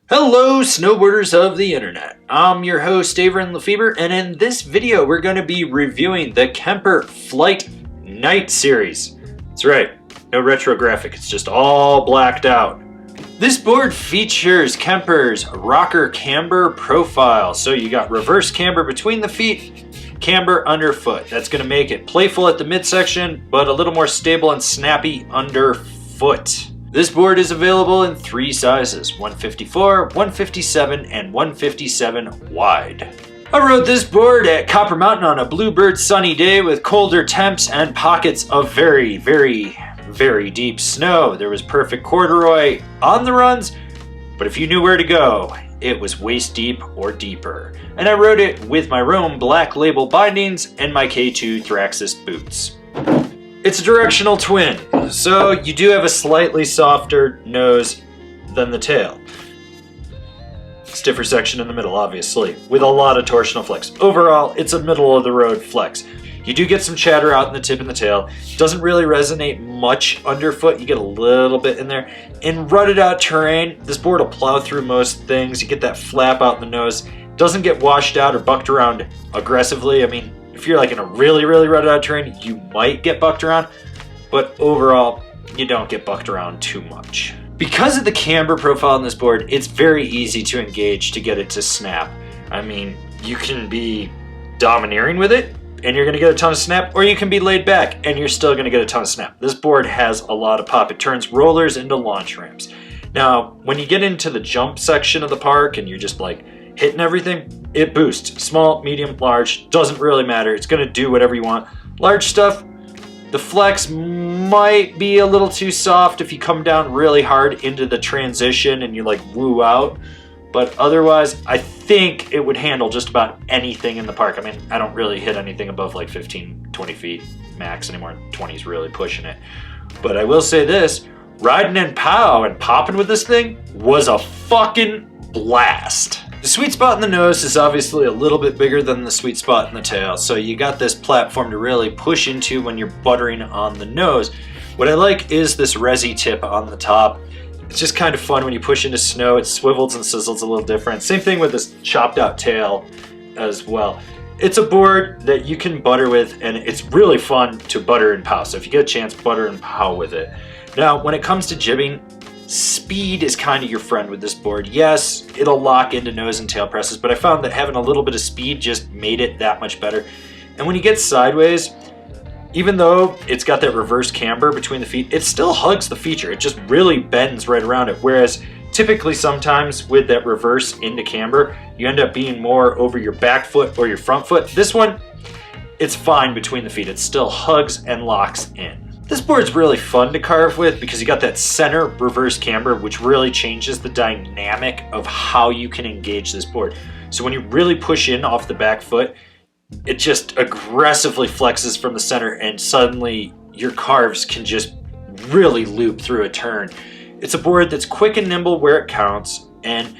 Hello, snowboarders of the internet. I'm your host, Avran LeFeber, and in this video, we're going to be reviewing the Kemper Flight Night series. That's right, no retro graphic, it's just all blacked out. This board features Kemper's rocker camber profile. So you got reverse camber between the feet, camber underfoot. That's going to make it playful at the midsection, but a little more stable and snappy underfoot. This board is available in 3 sizes, 154, 157, and 157 wide. I rode this board at Copper Mountain on a bluebird sunny day with colder temps and pockets of very deep snow. There was perfect corduroy on the runs, but if you knew where to go, it was waist deep or deeper. And I rode it with my Rome black label bindings and my K2 Thraxis boots. It's a directional twin, so you do have a slightly softer nose than the tail. Stiffer section in the middle, obviously, with a lot of torsional flex. Overall, it's a middle-of-the-road flex. You do get some chatter out in the tip and the tail. Doesn't really resonate much underfoot. You get a little bit in there. In rutted out terrain, this board will plow through most things. You get that flap out in the nose. Doesn't get washed out or bucked around aggressively. I mean, if you're like in a really rutted out terrain, you might get bucked around, but overall, you don't get bucked around too much. Because of the camber profile on this board, it's very easy to engage to get it to snap. I mean, you can be domineering with it, and you're gonna get a ton of snap, or you can be laid back, and you're still gonna get a ton of snap. This board has a lot of pop. It turns rollers into launch ramps. Now, when you get into the jump section of the park, and you're just like, hitting everything, it boosts. Small, medium, large, doesn't really matter. It's gonna do whatever you want. Large stuff, the flex might be a little too soft if you come down really hard into the transition and you like woo out. But otherwise, I think it would handle just about anything in the park. I mean, I don't really hit anything above like 15, 20 feet max anymore. 20 is really pushing it. But I will say this, riding in POW and popping with this thing was a fucking blast. The sweet spot in the nose is obviously a little bit bigger than the sweet spot in the tail, so you got this platform to really push into when you're buttering on the nose. What I like is this resi tip on the top. It's just kind of fun when you push into snow. It swivels and sizzles a little different. Same thing with this chopped out tail as well. It's a board that you can butter with, and it's really fun to butter and pow. So if you get a chance, butter and pow with it. Now, when it comes to jibbing, speed is kind of your friend with this board. Yes, it'll lock into nose and tail presses, but I found that having a little bit of speed just made it that much better. And when you get sideways, even though it's got that reverse camber between the feet, it still hugs the feature. It just really bends right around it. Whereas typically sometimes with that reverse into camber, you end up being more over your back foot or your front foot. This one, it's fine between the feet. It still hugs and locks in. This board's really fun to carve with because you got that center reverse camber, which really changes the dynamic of how you can engage this board. So when you really push in off the back foot, it just aggressively flexes from the center, and suddenly your carves can just really loop through a turn. It's a board that's quick and nimble where it counts, and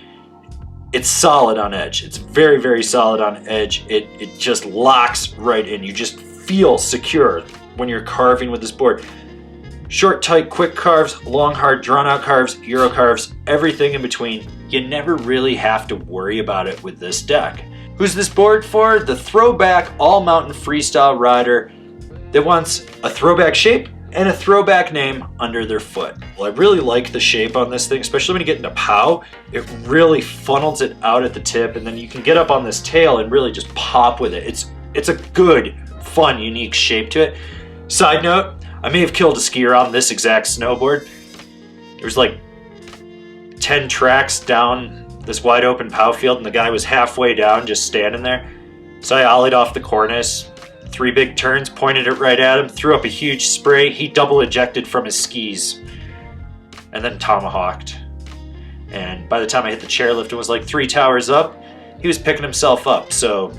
it's solid on edge. It's very solid on edge. It just locks right in. You just feel secure when you're carving with this board. Short, tight, quick carves, long, hard, drawn out carves, Euro carves, everything in between. You never really have to worry about it with this deck. Who's this board for? The throwback all-mountain freestyle rider that wants a throwback shape and a throwback name under their foot. Well, I really like the shape on this thing, especially when you get into POW. It really funnels it out at the tip, and then you can get up on this tail and really just pop with it. It's a good, fun, unique shape to it. Side note, I may have killed a skier on this exact snowboard. There's like 10 tracks down this wide open POW field, and the guy was halfway down just standing there. So I ollied off the cornice, 3 big turns, pointed it right at him, threw up a huge spray. He double ejected from his skis and then tomahawked. And by the time I hit the chairlift and was like 3 towers up, he was picking himself up. So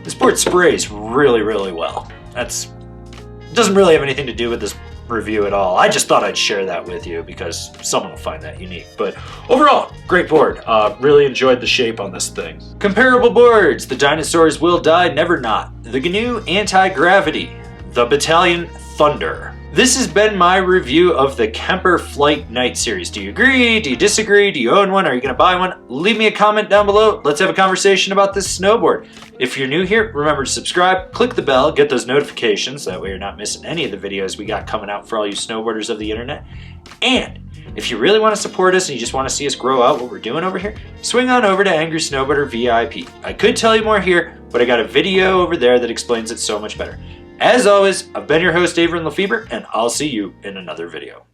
this board sprays really well. It doesn't really have anything to do with this review at all. I just thought I'd share that with you because someone will find that unique. But overall, great board. Really enjoyed the shape on this thing. Comparable boards: the Dinosaurs Will Die, Never Not, the GNU Anti-Gravity, the Battalion Thunder. This has been my review of the Kemper Flight Night series. Do you agree? Do you disagree? Do you own one? Are you going to buy one? Leave me a comment down below. Let's have a conversation about this snowboard. If you're new here, remember to subscribe, click the bell, get those notifications. That way you're not missing any of the videos we got coming out for all you snowboarders of the internet. And if you really want to support us and you just want to see us grow out what we're doing over here, swing on over to Angry Snowboarder VIP. I could tell you more here, but I got a video over there that explains it so much better. As always, I've been your host, Avran LeFeber, and I'll see you in another video.